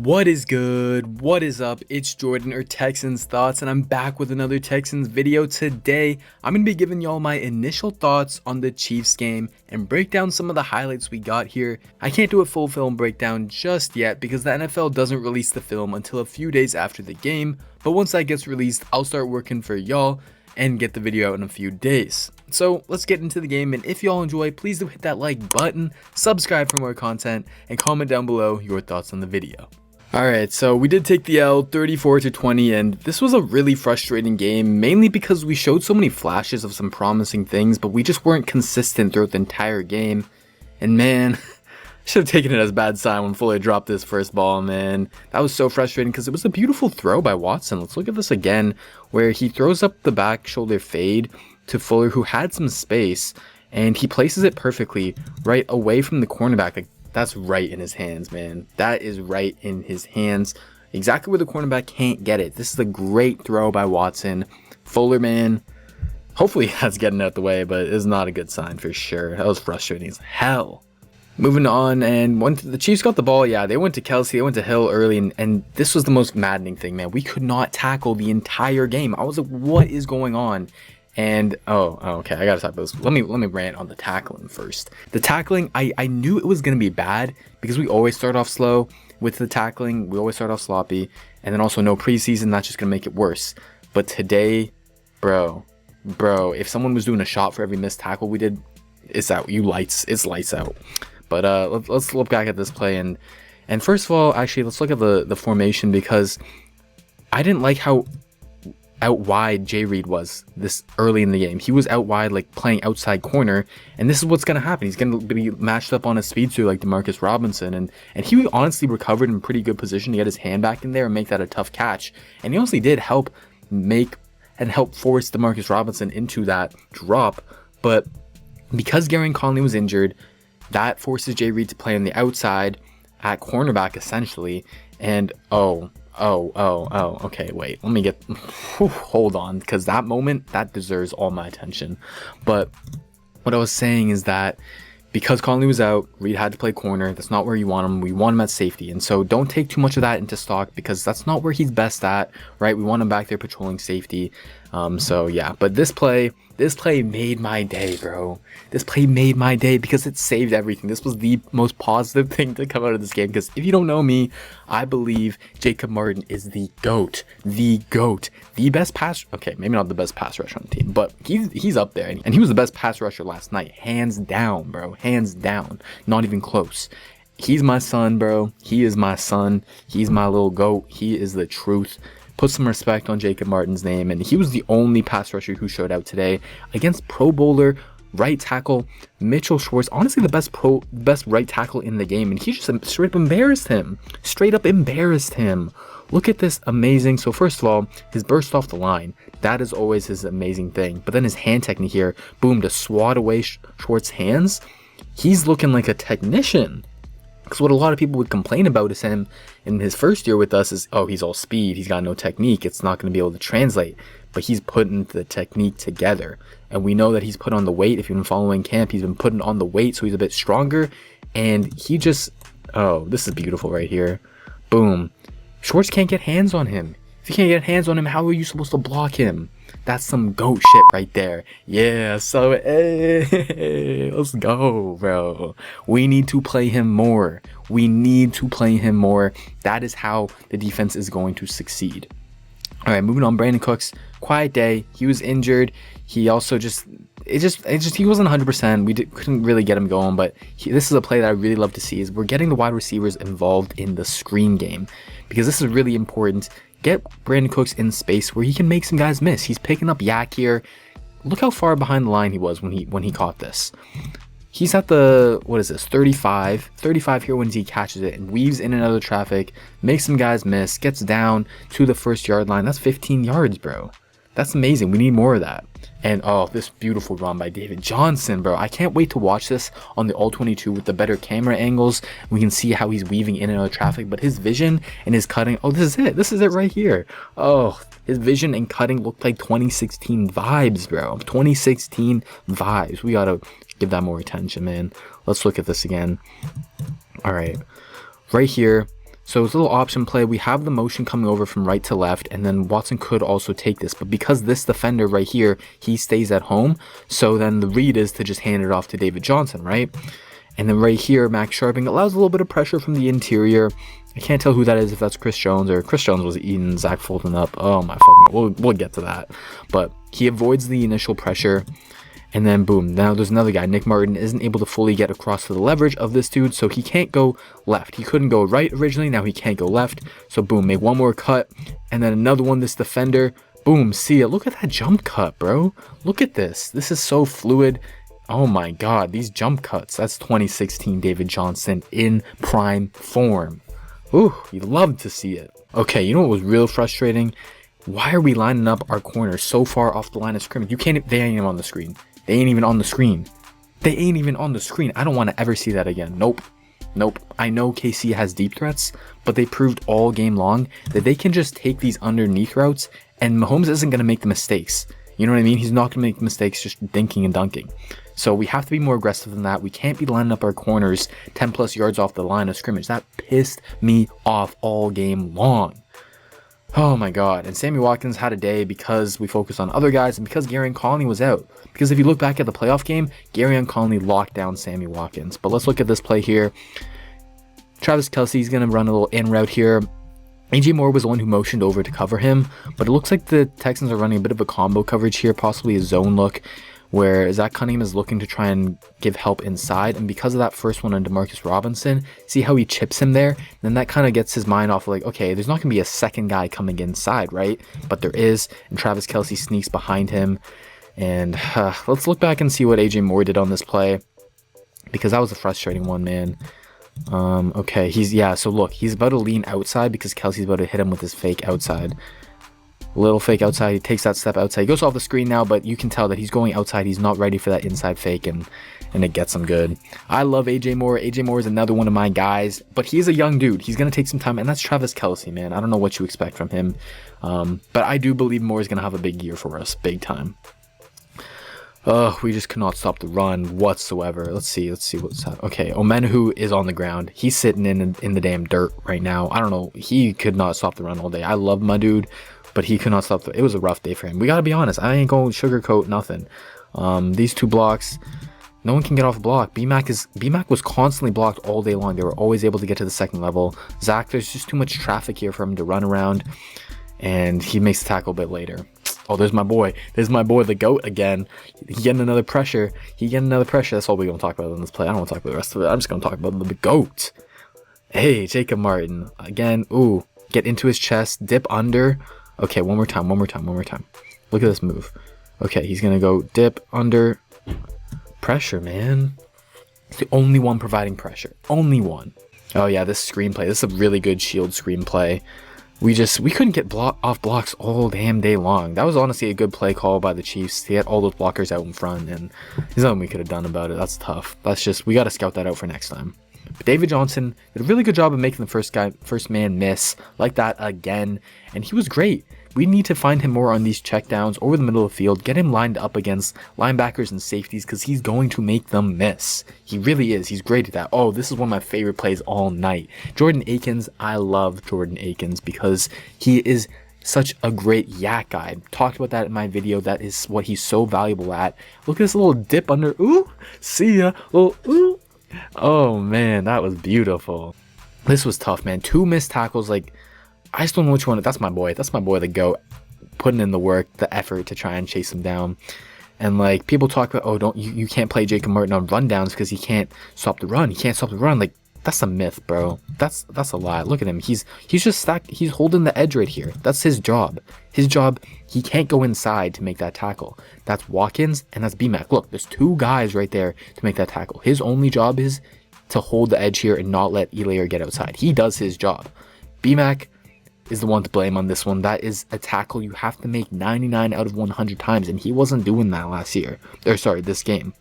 What is good? What is up? It's Jordan, or Texans Thoughts, and I'm back with another Texans video. Today, I'm going to be giving y'all my initial thoughts on the Chiefs game and break down some of the highlights we got here. I can't do a full film breakdown just yet because the NFL doesn't release the film until a few days after the game, but once that gets released, I'll start working for y'all and get the video out in a few days. So let's get into the game, and if y'all enjoy, please do hit that like button, subscribe for more content, and comment down below your thoughts on the video. Alright, so we did take the L 34-20, and this was a really frustrating game, mainly because we showed so many flashes of some promising things, but we just weren't consistent throughout the entire game. And man, I should have taken it as a bad sign when Fuller dropped this first ball, man. That was so frustrating because it was a beautiful throw by Watson. Let's look at this again, where he throws up the back shoulder fade to Fuller, who had some space, and he places it perfectly right away from the cornerback. Like, that's right in his hands, man. That is right in his hands. Exactly where the cornerback can't get it. This is a great throw by Watson. Fuller, man, hopefully that's getting out the way, but it's not a good sign for sure. That was frustrating as hell. Moving on, and the Chiefs got the ball, yeah, they went to Kelsey, they went to Hill early, and this was the most maddening thing, man. We could not tackle the entire game. I was like, what is going on? And okay, I gotta talk about this. Let me rant on the tackling first. The tackling, I knew it was gonna be bad because we always start off slow with the tackling. We always start off sloppy, and then also no preseason. That's just gonna make it worse. But today, bro, if someone was doing a shot for every missed tackle we did, it's out. It's lights out. But let's look back at this play, and first of all, actually, let's look at the formation, because I didn't like how out wide Jay Reed was this early in the game. He was out wide, like playing outside corner, and this is what's gonna happen. He's gonna be matched up on a speedster like Demarcus Robinson, and he honestly recovered in pretty good position to get his hand back in there and make that a tough catch. And he honestly did help force Demarcus Robinson into that drop. But because Gary Conley was injured, that forces Jay Reed to play on the outside at cornerback essentially. And okay, wait, let me get, hold on, because that moment, that deserves all my attention. But what I was saying is that because Conley was out, Reed had to play corner. That's not where you want him. We want him at safety. And so don't take too much of that into stock, because that's not where he's best at, right? We want him back there patrolling safety. So yeah, but this play made my day, bro. This play made my day because it saved everything. This was the most positive thing to come out of this game, because if you don't know me, I believe Jacob Martin is the GOAT, the best pass, okay, maybe not the best pass rusher on the team, but he's up there, and he was the best pass rusher last night, hands down, bro, hands down, not even close. He's my son, bro. He is my son. He's my little GOAT. He is the truth. Put some respect on Jacob Martin's name, and he was the only pass rusher who showed out today against Pro Bowler right tackle Mitchell Schwartz, honestly the best right tackle in the game, and he just straight up embarrassed him. Look at this amazing. So first of all, his burst off the line, that is always his amazing thing, but then his hand technique here, boom, to swat away Schwartz's hands. He's looking like a technician. Because what a lot of people would complain about is him in his first year with us is, oh, he's all speed, he's got no technique, it's not going to be able to translate. But he's putting the technique together, and we know that he's put on the weight. If you've been following camp, he's been putting on the weight, so he's a bit stronger. And he just, oh, this is beautiful right here. Boom. Schwartz can't get hands on him. If you can't get hands on him, how are you supposed to block him? That's some GOAT shit right there. Yeah, so hey, let's go, bro. We need to play him more. That is how the defense is going to succeed. All right, moving on. Brandon Cooks, quiet day. He was injured. He also he wasn't 100%. We couldn't really get him going, but this is a play that I really love to see, is we're getting the wide receivers involved in the screen game, because this is really important. Get Brandon Cooks in space where he can make some guys miss. He's picking up yak here. Look how far behind the line he was when he caught this. He's at the, what is this, 35 here when he catches it and weaves in and out of traffic, makes some guys miss, gets down to the 1-yard line. That's 15 yards, bro. That's amazing. We need more of that. And oh, this beautiful run by David Johnson, bro. I can't wait to watch this on the All-22 with the better camera angles. We can see how he's weaving in and out of traffic, but his vision and his cutting, oh, this is it right here. Oh, his vision and cutting looked like 2016 vibes, bro. 2016 vibes. We gotta give that more attention, man. Let's look at this again. All right, right here, So it's a little option play. We have the motion coming over from right to left, and then Watson could also take this. But because this defender right here, he stays at home, so then the read is to just hand it off to David Johnson, right? And then right here, Max Sharping allows a little bit of pressure from the interior. I can't tell who that is, if that's Chris Jones, or Chris Jones was eating Zach Fulton up. Oh my fucking, we'll get to that. But he avoids the initial pressure. And then boom, now there's another guy. Nick Martin isn't able to fully get across to the leverage of this dude, so he can't go left. He couldn't go right originally, now he can't go left. So boom, make one more cut, and then another one, this defender. Boom, see it. Look at that jump cut, bro. Look at this. This is so fluid. Oh my god, these jump cuts. That's 2016 David Johnson in prime form. Ooh, you love to see it. Okay, you know what was real frustrating? Why are we lining up our corners so far off the line of scrimmage? They ain't even on the screen. They ain't even on the screen. They ain't even on the screen. I don't want to ever see that again. Nope. I know KC has deep threats, but they proved all game long that they can just take these underneath routes, and Mahomes isn't going to make the mistakes. You know what I mean? He's not going to make mistakes just dinking and dunking. So we have to be more aggressive than that. We can't be lining up our corners 10 plus yards off the line of scrimmage. That pissed me off all game long. Oh my god. And Sammy Watkins had a day because we focused on other guys and because Gareon Conley was out. Because if you look back at the playoff game, Gareon Conley locked down Sammy Watkins. But let's look at this play here. Travis Kelce's going to run a little in route here. AJ Moore was the one who motioned over to cover him, but it looks like the Texans are running a bit of a combo coverage here, possibly a zone look, where Zach Cunningham is looking to try and give help inside, and because of that first one on Demarcus Robinson, see how he chips him there? Then that kind of gets his mind off like, okay, there's not going to be a second guy coming inside, right? But there is, and Travis Kelce sneaks behind him, and let's look back and see what AJ Moore did on this play, because that was a frustrating one, man. Okay, so look, he's about to lean outside because Kelsey's about to hit him with his fake outside. Little fake outside, he takes that step outside, he goes off the screen now, but you can tell that he's going outside, he's not ready for that inside fake, and it gets him good. I love AJ Moore. AJ Moore is another one of my guys, but he's a young dude, he's going to take some time, and that's Travis Kelce, man. I don't know what you expect from him, but I do believe Moore is going to have a big year for us, big time. We just cannot stop the run whatsoever. Let's see what's happening. Okay, Omenihu is on the ground. He's sitting in the damn dirt right now. I don't know. He could not stop the run all day. I love my dude, but he could not stop it was a rough day for him. We gotta be honest. I ain't going to sugarcoat nothing. These two blocks, no one can get off a block. BMAC was constantly blocked all day long. They were always able to get to the second level. Zach, there's just too much traffic here for him to run around, and he makes the tackle a bit later. Oh, there's my boy, the GOAT again. He getting another pressure. That's all we're going to talk about in this play. I don't want to talk about the rest of it. I'm just going to talk about the GOAT. Hey, Jacob Martin. Again, ooh, get into his chest, dip under. Okay, one more time. Look at this move. Okay, he's going to go dip under. Pressure, man. It's the only one providing pressure. Only one. Oh, yeah, this screenplay. This is a really good shield screenplay. We couldn't get off blocks all damn day long. That was honestly a good play call by the Chiefs to get all those blockers out in front, and there's nothing we could have done about it. That's tough. We got to scout that out for next time. But David Johnson did a really good job of making the first man miss like that again, and he was great. We need to find him more on these checkdowns over the middle of the field, get him lined up against linebackers and safeties because he's going to make them miss. He really is. He's great at that. Oh, this is one of my favorite plays all night. Jordan Akins, I love Jordan Akins because he is such a great yak guy. I talked about that in my video. That is what he's so valuable at. Look at this little dip under. Ooh, see ya. Little ooh. Oh, man, that was beautiful. This was tough, man. 2 missed tackles, like, I just don't know which one. That's my boy, the GOAT, putting in the work, the effort to try and chase him down. And like people talk about, oh, you can't play Jacob Martin on rundowns because he can't stop the run. Like that's a myth, bro. That's a lie. Look at him. He's just stacked. He's holding the edge right here. That's his job. He can't go inside to make that tackle. That's Watkins and that's BMAC. Look, there's 2 guys right there to make that tackle. His only job is to hold the edge here and not let Elair get outside. He does his job. BMAC is the one to blame on this one. That is a tackle you have to make 99 out of 100 times, and he wasn't doing that this game.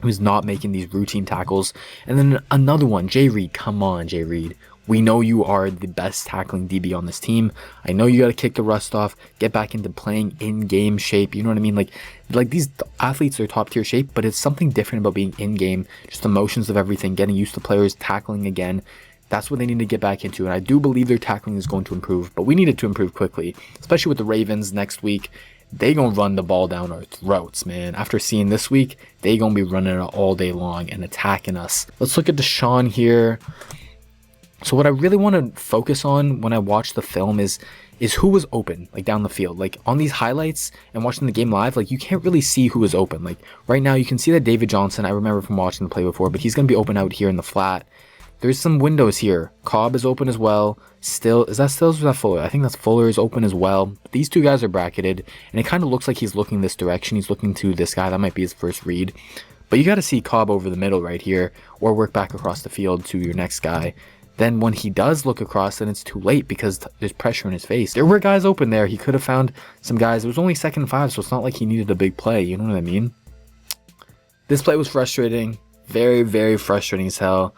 He was not making these routine tackles. And then another one, Jay Reed. Come on, Jay Reed. We know you are the best tackling DB on this team. I know you got to kick the rust off, get back into playing in-game shape. You know what I mean? Like these athletes are top-tier shape, but it's something different about being in-game. Just the motions of everything, getting used to players tackling again. That's what they need to get back into, and I do believe their tackling is going to improve, but we need it to improve quickly, especially with the Ravens next week. They gonna run the ball down our throats, man. After seeing this week, they gonna be running it all day long and attacking us. Let's look at Deshaun here. So what I really want to focus on when I watch the film is who was open, like down the field. Like on these highlights and watching the game live, like you can't really see who is open. Like right now you can see that David Johnson, I remember from watching the play before, but he's gonna be open out here in the flat. There's some windows here. Cobb is open as well. Is that Stills or is that Fuller? I think that's Fuller is open as well. These two guys are bracketed, and it kind of looks like he's looking this direction. He's looking to this guy. That might be his first read. But you got to see Cobb over the middle right here, or work back across the field to your next guy. Then when he does look across, then it's too late because there's pressure in his face. There were guys open there. He could have found some guys. It was only 2nd and 5, so it's not like he needed a big play. You know what I mean? This play was frustrating. Very, very frustrating as hell.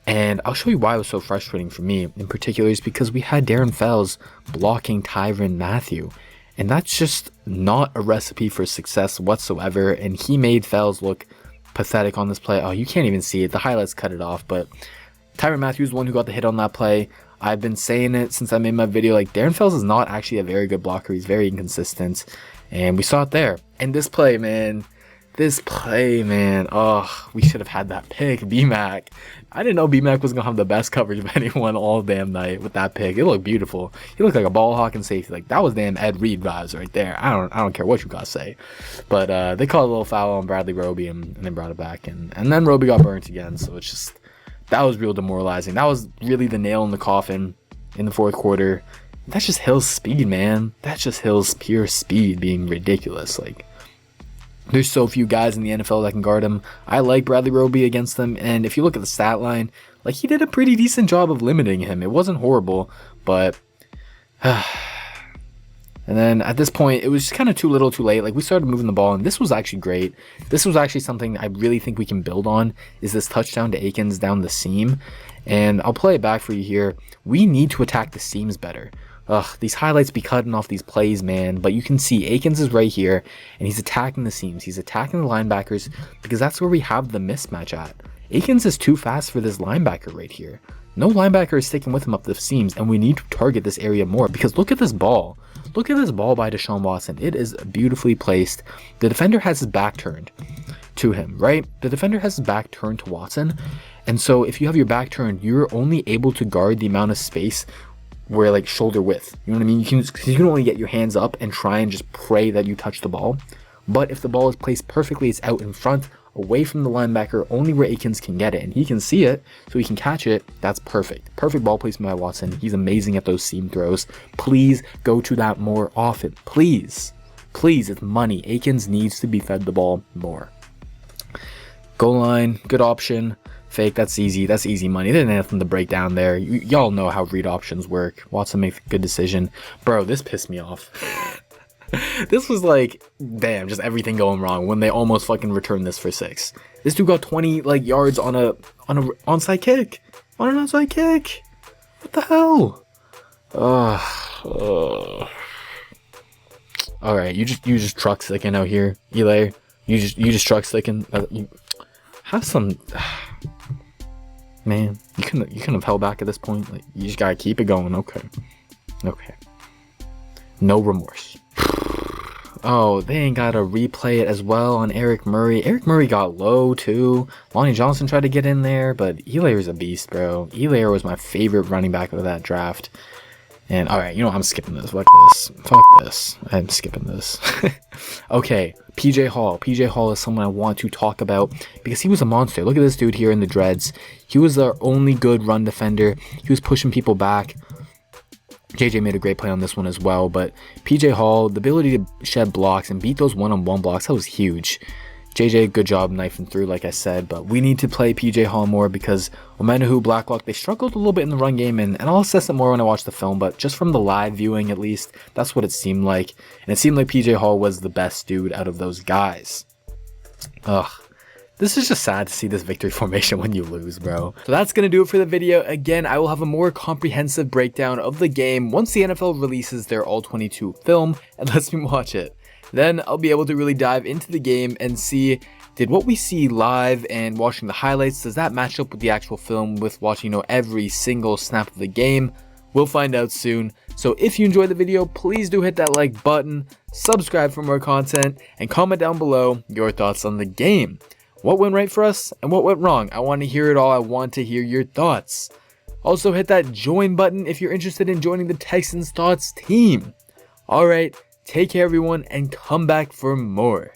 And I'll show you why it was so frustrating for me in particular is because we had Darren Fells blocking Tyrann Mathieu. And that's just not a recipe for success whatsoever. And he made Fells look pathetic on this play. Oh, you can't even see it. The highlights cut it off. But Tyrann Mathieu is the one who got the hit on that play. I've been saying it since I made my video. Like, Darren Fells is not actually a very good blocker. He's very inconsistent. And we saw it there. And this play, man. Oh, we should have had that pick. B-Mac. I didn't know B-Mac was going to have the best coverage of anyone all damn night with that pick. It looked beautiful. He looked like a ball hawk and safety. Like, that was damn Ed Reed vibes right there. I don't care what you guys say. But they called a little foul on Bradley Roby and they brought it back. And then Roby got burnt again. So it's just, that was real demoralizing. That was really the nail in the coffin in the 4th quarter. That's just Hill's speed, man. That's just Hill's pure speed being ridiculous. Like, there's so few guys in the NFL that can guard him. I like Bradley Roby against them, and if you look at the stat line, like, he did a pretty decent job of limiting him. It wasn't horrible, but and then at this point, it was just kind of too little too late. Like, we started moving the ball, and this was actually great. This was actually something I really think we can build on, is this touchdown to Akins down the seam. And I'll play it back for you here. We need to attack the seams better. These highlights be cutting off these plays, man. But you can see Akins is right here, and he's attacking the seams. He's attacking the linebackers because that's where we have the mismatch at. Akins is too fast for this linebacker right here. No linebacker is sticking with him up the seams, and we need to target this area more because look at this ball. Look at this ball by Deshaun Watson. It is beautifully placed. The defender has his back turned to him, right? The defender has his back turned to Watson, and so if you have your back turned, you're only able to guard the amount of space where, like, shoulder width, you know what I mean? You can only get your hands up and try and just pray that you touch the ball. But if the ball is placed perfectly, it's out in front, away from the linebacker, only where Akins can get it, and he can see it, so he can catch it. That's perfect. Perfect ball placement by Watson. He's amazing at those seam throws. Please go to that more often. Please. Please, it's money. Akins needs to be fed the ball more. Goal line, good option. Fake, that's easy. That's easy money. There's nothing to break down there. Y'all know how read options work. Watson makes a good decision. Bro, this pissed me off. This was like, damn, just everything going wrong when they almost fucking returned this for 6. This dude got 20 like yards on a onside kick. On an onside kick. What the hell? All right, you just truck sticking out here, Eli. You just truck sticking. You have some. Man, you couldn't have held back at this point. Like, you just gotta keep it going. Okay. No remorse. Oh, they ain't gotta replay it as well on Eric Murray. Eric Murray got low too. Lonnie Johnson tried to get in there, but Elaire's a beast, bro. Elaire was my favorite running back of that draft. And alright, you know, I'm skipping this. Fuck this. I'm skipping this. Okay, PJ Hall. PJ Hall is someone I want to talk about because he was a monster. Look at this dude here in the dreads. He was our only good run defender. He was pushing people back. JJ made a great play on this one as well, but PJ Hall, the ability to shed blocks and beat those one-on-one blocks, that was huge. JJ, good job knifing through, like I said, but we need to play PJ Hall more because Omenihu, Blacklock, they struggled a little bit in the run game, and I'll assess it more when I watch the film, but just from the live viewing at least, that's what it seemed like, and it seemed like PJ Hall was the best dude out of those guys. Ugh. This is just sad to see this victory formation when you lose, bro. So that's going to do it for the video. Again, I will have a more comprehensive breakdown of the game once the NFL releases their All-22 film and lets me watch it. Then I'll be able to really dive into the game and see, Did what we see live and watching the highlights, does that match up with the actual film with watching, every single snap of the game? We'll find out soon. So if you enjoyed the video, please do hit that like button, subscribe for more content, and comment down below your thoughts on the game. What went right for us and what went wrong? I want to hear it all. I want to hear your thoughts. Also hit that join button if you're interested in joining the Texans Thoughts team. Alright, take care everyone and come back for more.